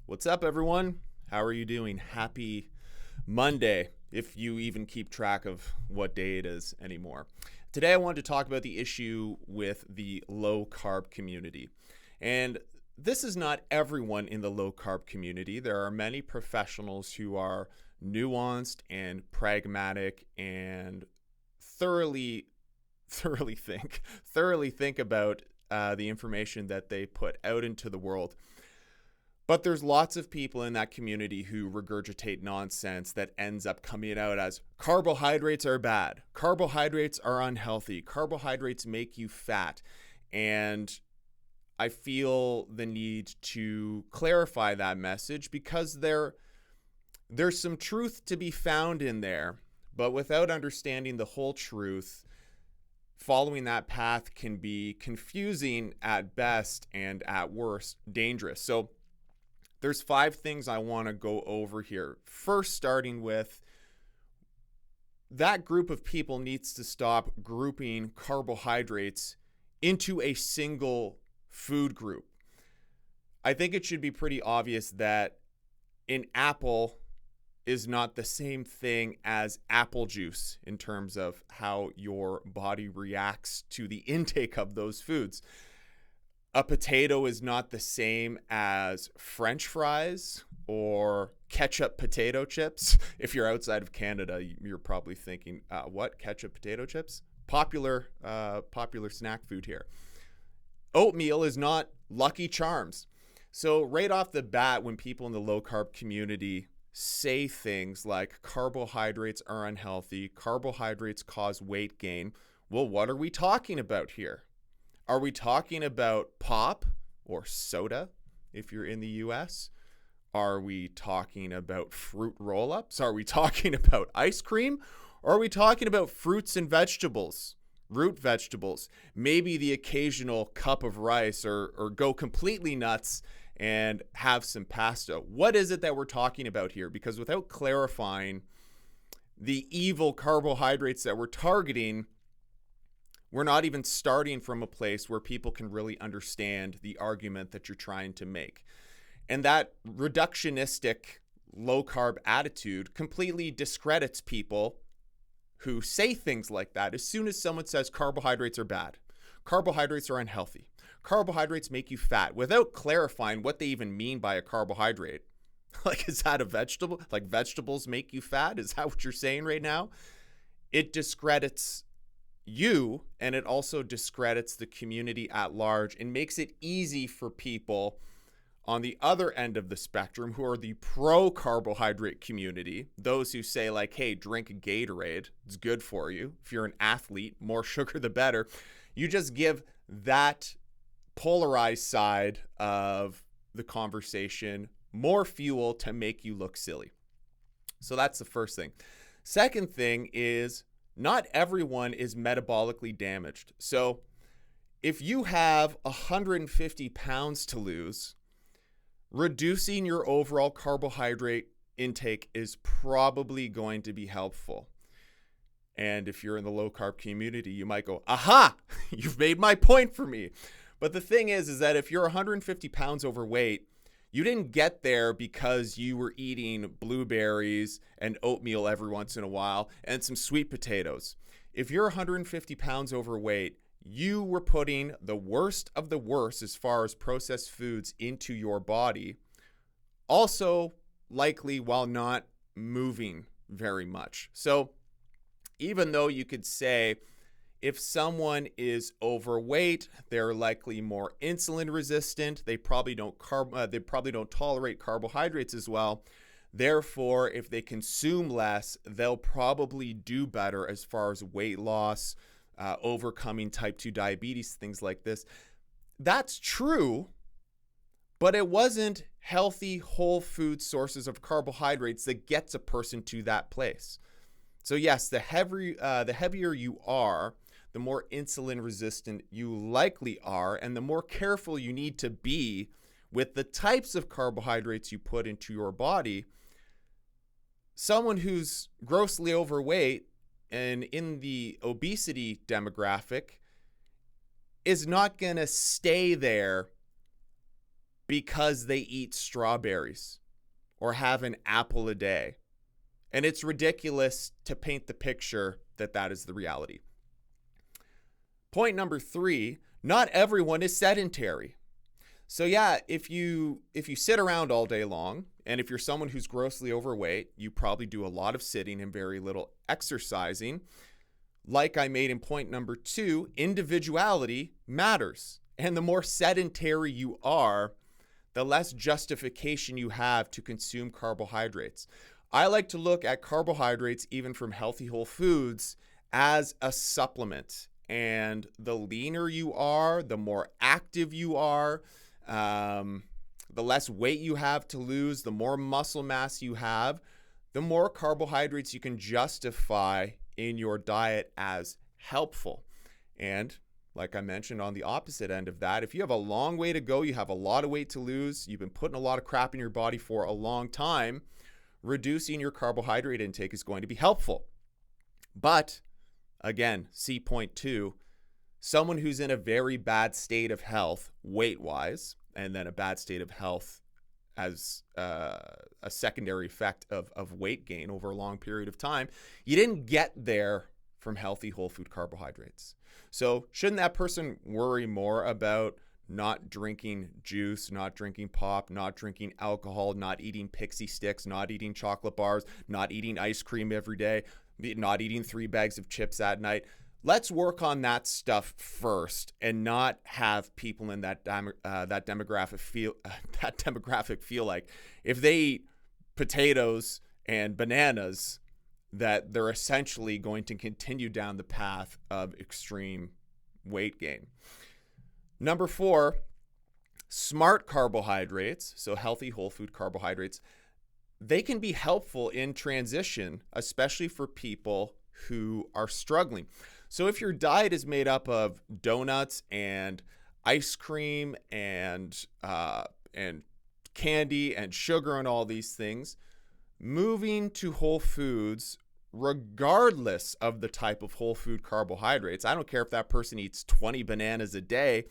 What's up, everyone? How are you doing? Happy Monday, if you even keep track of what day it is anymore. Today, I wanted to talk about the issue with the low carb community. And this is not everyone in the low carb community. There are many professionals who are nuanced and pragmatic and thoroughly think about the information that they put out into the world. But there's lots of people in that community who regurgitate nonsense that ends up coming out as carbohydrates are bad, carbohydrates are unhealthy, carbohydrates make you fat. And I feel the need to clarify that message because there's some truth to be found in there, but without understanding the whole truth, following that path can be confusing at best and at worst dangerous. So there's 5 things I want to go over here. First, starting with that group of people needs to stop grouping carbohydrates into a single food group. I think it should be pretty obvious that an apple is not the same thing as apple juice in terms of how your body reacts to the intake of those foods. A potato is not the same as French fries or ketchup potato chips. If you're outside of Canada, you're probably thinking, what, ketchup potato chips? Popular snack food here. Oatmeal is not Lucky Charms. So right off the bat, when people in the low carb community say things like carbohydrates are unhealthy, carbohydrates cause weight gain, well, what are we talking about here? Are we talking about pop or soda if you're in the US? Are we talking about fruit roll-ups? Are we talking about ice cream? Or are we talking about fruits and vegetables, root vegetables, maybe the occasional cup of rice or go completely nuts and have some pasta? What is it that we're talking about here? Because without clarifying the evil carbohydrates that we're targeting, we're not even starting from a place where people can really understand the argument that you're trying to make. And that reductionistic low carb attitude completely discredits people who say things like that. As soon as someone says carbohydrates are bad, carbohydrates are unhealthy, carbohydrates make you fat, without clarifying what they even mean by a carbohydrate. Like, is that a vegetable? Like, vegetables make you fat? Is that what you're saying right now? It discredits you, and it also discredits the community at large and makes it easy for people on the other end of the spectrum who are the pro-carbohydrate community, those who say like, hey, drink Gatorade, it's good for you. If you're an athlete, more sugar the better. You just give that polarized side of the conversation more fuel to make you look silly. So that's the first thing. Second thing is, not everyone is metabolically damaged. So if you have 150 pounds to lose, reducing your overall carbohydrate intake is probably going to be helpful. And if you're in the low carb community, you might go, aha, you've made my point for me. But the thing is that if you're 150 pounds overweight, you didn't get there because you were eating blueberries and oatmeal every once in a while and some sweet potatoes. If you're 150 pounds overweight, you were putting the worst of the worst as far as processed foods into your body, also likely while not moving very much. So even though you could say, if someone is overweight, they're likely more insulin resistant. They probably don't tolerate carbohydrates as well. Therefore, if they consume less, they'll probably do better as far as weight loss, overcoming type 2 diabetes, things like this. That's true, but it wasn't healthy whole food sources of carbohydrates that gets a person to that place. So yes, the heavier you are, the more insulin resistant you likely are, and the more careful you need to be with the types of carbohydrates you put into your body. Someone who's grossly overweight and in the obesity demographic is not going to stay there because they eat strawberries or have an apple a day. And it's ridiculous to paint the picture that that is the reality. Point number 3, not everyone is sedentary. So yeah, if you sit around all day long, and if you're someone who's grossly overweight, you probably do a lot of sitting and very little exercising. Like I made in point number 2, individuality matters. And the more sedentary you are, the less justification you have to consume carbohydrates. I like to look at carbohydrates, even from healthy whole foods, as a supplement. And the leaner you are, the more active you are, the less weight you have to lose, the more muscle mass you have, the more carbohydrates you can justify in your diet as helpful. And like I mentioned, on the opposite end of that, if you have a long way to go, you have a lot of weight to lose, you've been putting a lot of crap in your body for a long time, reducing your carbohydrate intake is going to be helpful. But again, see point 2, someone who's in a very bad state of health weight-wise, and then a bad state of health as a secondary effect of weight gain over a long period of time, you didn't get there from healthy whole food carbohydrates. So shouldn't that person worry more about not drinking juice, not drinking pop, not drinking alcohol, not eating pixie sticks, not eating chocolate bars, not eating ice cream every day, not eating 3 bags of chips at night? Let's work on that stuff first, and not have people in that demographic feel like if they eat potatoes and bananas, that they're essentially going to continue down the path of extreme weight gain. Number 4, smart carbohydrates, so healthy whole food carbohydrates, they can be helpful in transition, especially for people who are struggling. So if your diet is made up of donuts and ice cream and candy and sugar and all these things, moving to whole foods, regardless of the type of whole food carbohydrates, I don't care if that person eats 20 bananas a day,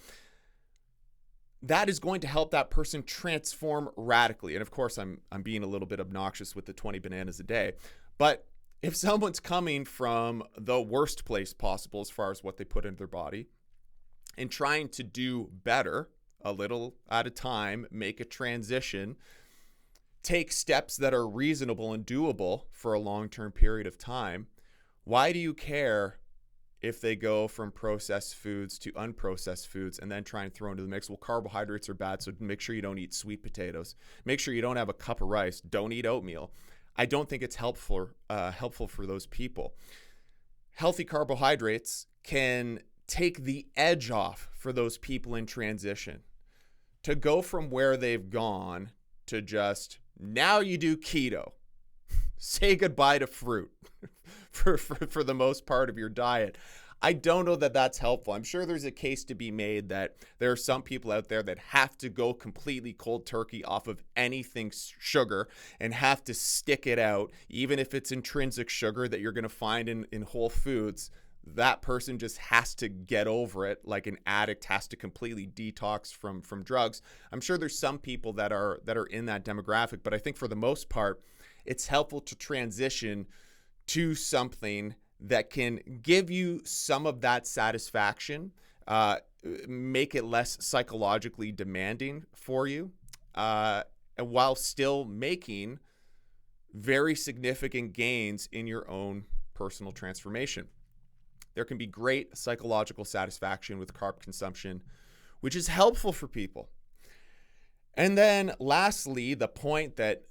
that is going to help that person transform radically. And of course, I'm being a little bit obnoxious with the 20 bananas a day, but if someone's coming from the worst place possible as far as what they put into their body and trying to do better a little at a time, make a transition, take steps that are reasonable and doable for a long-term period of time, why do you care if they go from processed foods to unprocessed foods and then try and throw into the mix? Well, carbohydrates are bad, so make sure you don't eat sweet potatoes. Make sure you don't have a cup of rice. Don't eat oatmeal. I don't think it's helpful for those people. Healthy carbohydrates can take the edge off for those people in transition to go from where they've gone to just, now you do keto. Say goodbye to fruit for the most part of your diet. I don't know that that's helpful. I'm sure there's a case to be made that there are some people out there that have to go completely cold turkey off of anything sugar and have to stick it out, even if it's intrinsic sugar that you're going to find in whole foods. That person just has to get over it, like an addict has to completely detox from drugs. I'm sure there's some people that are in that demographic, but I think for the most part, it's helpful to transition to something that can give you some of that satisfaction, make it less psychologically demanding for you, while still making very significant gains in your own personal transformation. There can be great psychological satisfaction with carb consumption, which is helpful for people. And then lastly, the point that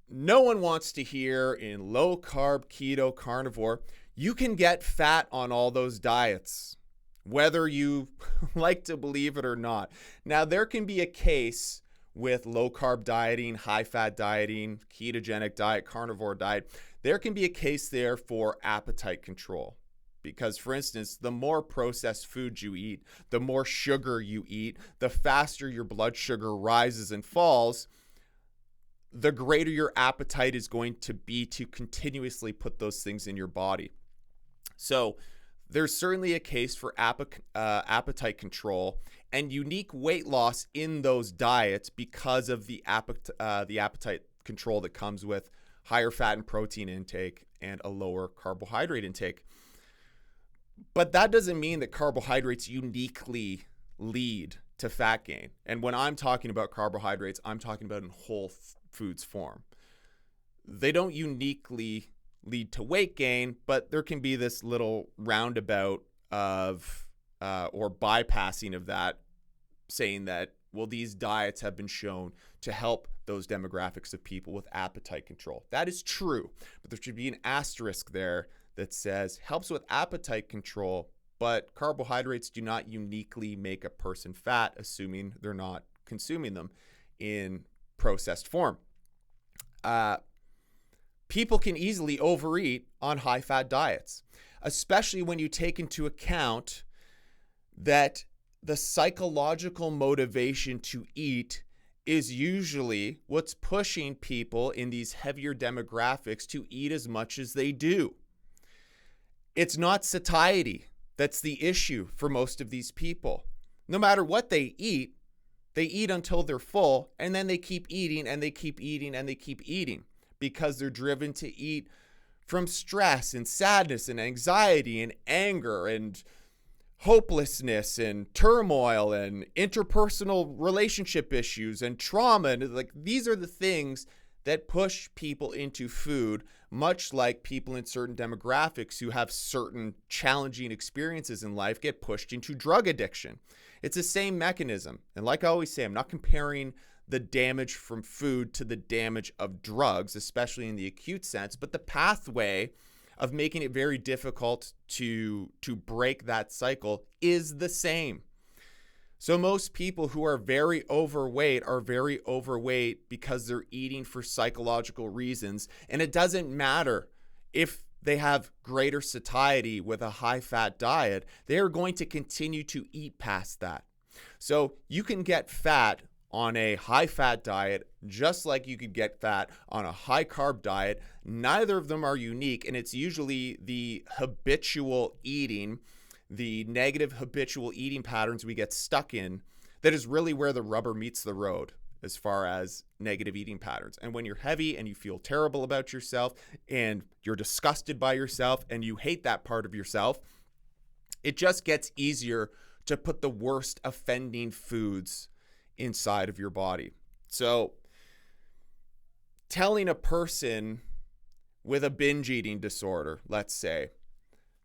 no one wants to hear in low carb, keto, carnivore, you can get fat on all those diets, whether you like to believe it or not. Now, there can be a case with low carb dieting, high fat dieting, ketogenic diet, carnivore diet. There can be a case there for appetite control. Because, for instance, the more processed food you eat, the more sugar you eat, the faster your blood sugar rises and falls, the greater your appetite is going to be to continuously put those things in your body. So there's certainly a case for appetite control, and unique weight loss in those diets because of the appetite control that comes with higher fat and protein intake and a lower carbohydrate intake. But that doesn't mean that carbohydrates uniquely lead to fat gain. And when I'm talking about carbohydrates, I'm talking about in whole foods form. They don't uniquely lead to weight gain, but there can be this little roundabout of or bypassing of that, saying that, well, these diets have been shown to help those demographics of people with appetite control. That is true, but there should be an asterisk there that says helps with appetite control, but carbohydrates do not uniquely make a person fat, assuming they're not consuming them in processed form. People can easily overeat on high-fat diets, especially when you take into account that the psychological motivation to eat is usually what's pushing people in these heavier demographics to eat as much as they do. It's not satiety that's the issue for most of these people. No matter what they eat until they're full, and then they keep eating and they keep eating and they keep eating because they're driven to eat from stress and sadness and anxiety and anger and hopelessness and turmoil and interpersonal relationship issues and trauma. And like, these are the things that push people into food, much like people in certain demographics who have certain challenging experiences in life get pushed into drug addiction. It's the same mechanism. And like I always say, I'm not comparing the damage from food to the damage of drugs, especially in the acute sense, but the pathway of making it very difficult to break that cycle is the same. So most people who are very overweight because they're eating for psychological reasons. And it doesn't matter if they have greater satiety with a high-fat diet, they are going to continue to eat past that. So you can get fat on a high-fat diet just like you could get fat on a high-carb diet. Neither of them are unique, and it's usually the habitual eating, the negative habitual eating patterns we get stuck in that is really where the rubber meets the road as far as negative eating patterns. And when you're heavy and you feel terrible about yourself and you're disgusted by yourself and you hate that part of yourself, it just gets easier to put the worst offending foods inside of your body. So telling a person with a binge eating disorder, let's say,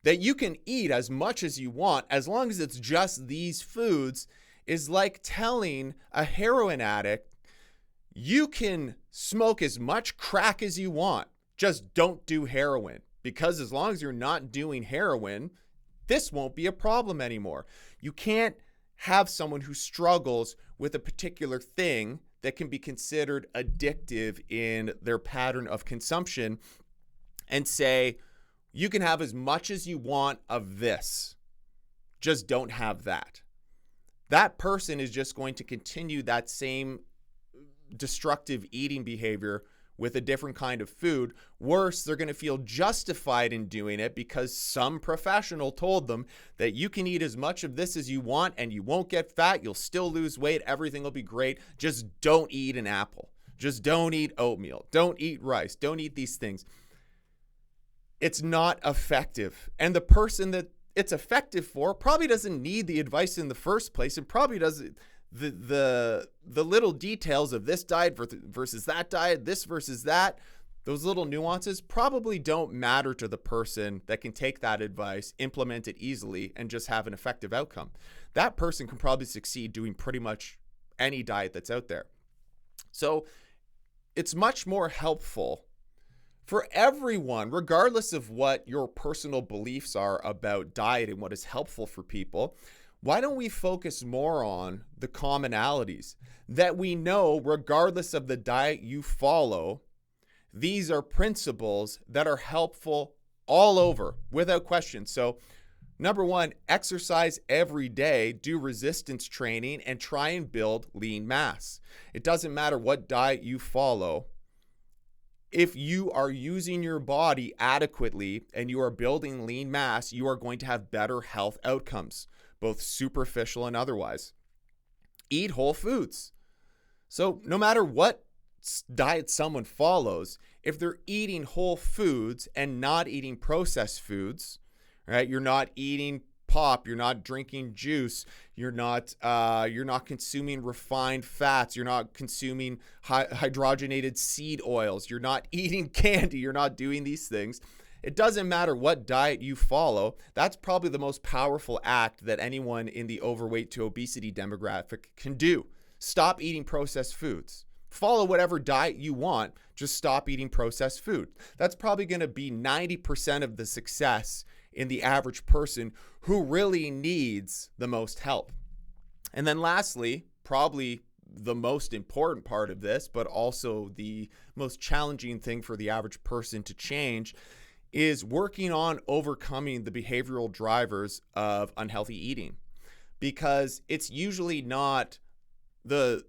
that you can eat as much as you want as long as it's just these foods is like telling a heroin addict you can smoke as much crack as you want, just don't do heroin, because as long as you're not doing heroin, this won't be a problem anymore. You can't have someone who struggles with a particular thing that can be considered addictive in their pattern of consumption and say, you can have as much as you want of this, just don't have that. That person is just going to continue that same destructive eating behavior with a different kind of food. Worse, they're going to feel justified in doing it because some professional told them that you can eat as much of this as you want and you won't get fat, you'll still lose weight, everything will be great. Just don't eat an apple. Just don't eat oatmeal. Don't eat rice. Don't eat these things. It's not effective. And the person that it's effective for probably doesn't need the advice in the first place and probably doesn't. The little details of this diet versus that diet, this versus that, those little nuances probably don't matter to the person that can take that advice, implement it easily, and just have an effective outcome. That person can probably succeed doing pretty much any diet that's out there. So it's much more helpful for everyone, regardless of what your personal beliefs are about diet and what is helpful for people. Why don't we focus more on the commonalities that we know, regardless of the diet you follow, these are principles that are helpful all over without question. So number one, exercise every day, do resistance training, and try and build lean mass. It doesn't matter what diet you follow. If you are using your body adequately and you are building lean mass, you are going to have better health outcomes, both superficial and otherwise. eat whole foods. So no matter what diet someone follows, if they're eating whole foods and not eating processed foods, right? You're not eating pop, you're not drinking juice, you're not consuming refined fats, you're not consuming hydrogenated seed oils, you're not eating candy, you're not doing these things. It doesn't matter what diet you follow. That's probably the most powerful act that anyone in the overweight to obesity demographic can do. Stop eating processed foods. Follow whatever diet you want, just stop eating processed food. That's probably going to be 90% of the success in the average person who really needs the most help. And then lastly, probably the most important part of this, but also the most challenging thing for the average person to change, is working on overcoming the behavioral drivers of unhealthy eating. Because it's usually not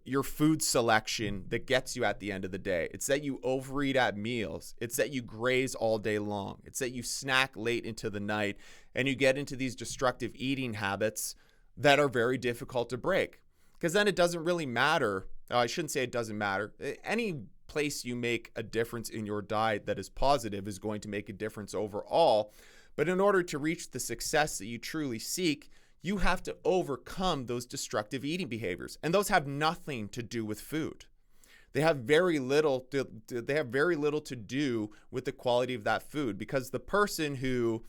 your food selection that gets you at the end of the day. It's that you overeat at meals. It's that you graze all day long. It's that you snack late into the night and you get into these destructive eating habits that are very difficult to break. Because then it doesn't really matter. I shouldn't say it doesn't matter. Any place you make a difference in your diet that is positive is going to make a difference overall. But in order to reach the success that you truly seek, you have to overcome those destructive eating behaviors. And those have nothing to do with food. They have very little to do with the quality of that food, because the person who,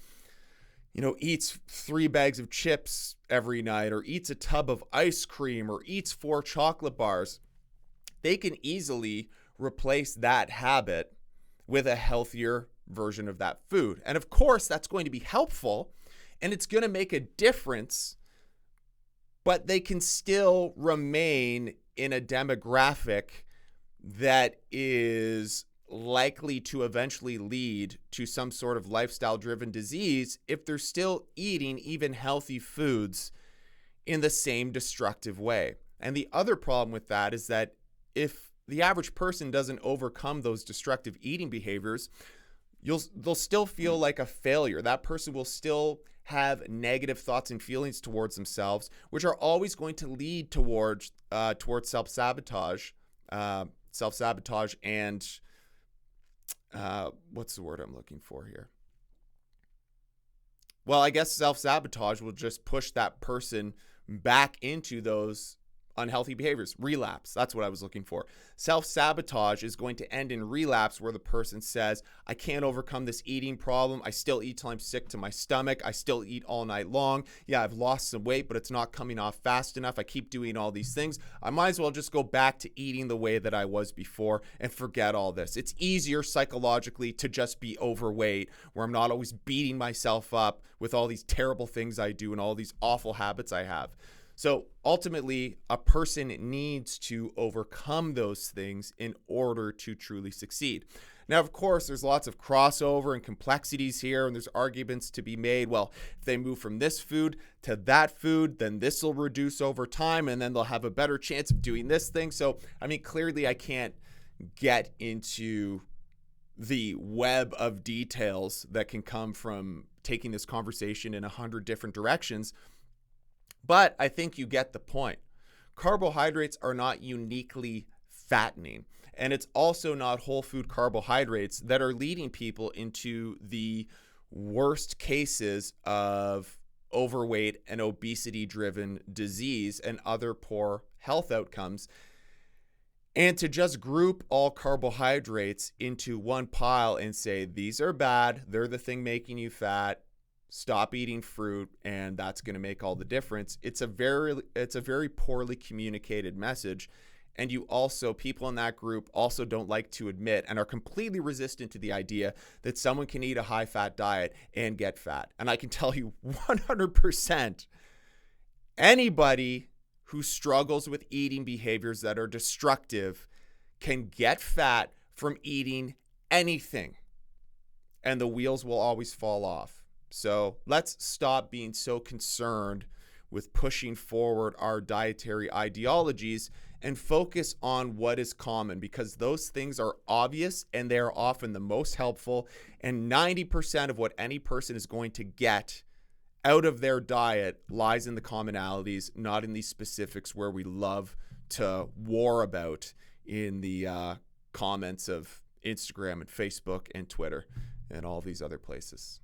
eats 3 bags of chips every night, or eats a tub of ice cream, or eats 4 chocolate bars, they can easily replace that habit with a healthier version of that food. And of course, that's going to be helpful and it's going to make a difference, but they can still remain in a demographic that is likely to eventually lead to some sort of lifestyle-driven disease if they're still eating even healthy foods in the same destructive way. And the other problem with that is that if the average person doesn't overcome those destructive eating behaviors, they'll still feel like a failure. That person will still have negative thoughts and feelings towards themselves, which are always going to lead towards self-sabotage and what's the word I'm looking for here? Well, I guess self-sabotage will just push that person back into those unhealthy behaviors. Relapse, that's what I was looking for. Self-sabotage is going to end in relapse, where the person says, I can't overcome this eating problem. I still eat till I'm sick to my stomach. I still eat all night long. Yeah, I've lost some weight, but it's not coming off fast enough. I keep doing all these things. I might as well just go back to eating the way that I was before and forget all this. It's easier psychologically to just be overweight, where I'm not always beating myself up with all these terrible things I do and all these awful habits I have. So ultimately, a person needs to overcome those things in order to truly succeed. Now, of course, there's lots of crossover and complexities here, and there's arguments to be made. Well, if they move from this food to that food, then this will reduce over time, and then they'll have a better chance of doing this thing. So, clearly I can't get into the web of details that can come from taking this conversation in 100 different directions. But I think you get the point. Carbohydrates are not uniquely fattening, and it's also not whole food carbohydrates that are leading people into the worst cases of overweight and obesity-driven disease and other poor health outcomes. And to just group all carbohydrates into one pile and say, these are bad, they're the thing making you fat, stop eating fruit, and that's going to make all the difference. It's a very poorly communicated message. And people in that group also don't like to admit and are completely resistant to the idea that someone can eat a high-fat diet and get fat. And I can tell you 100%, anybody who struggles with eating behaviors that are destructive can get fat from eating anything, and the wheels will always fall off. So let's stop being so concerned with pushing forward our dietary ideologies and focus on what is common, because those things are obvious and they are often the most helpful, and 90% of what any person is going to get out of their diet lies in the commonalities, not in these specifics where we love to war about in the comments of Instagram and Facebook and Twitter and all these other places.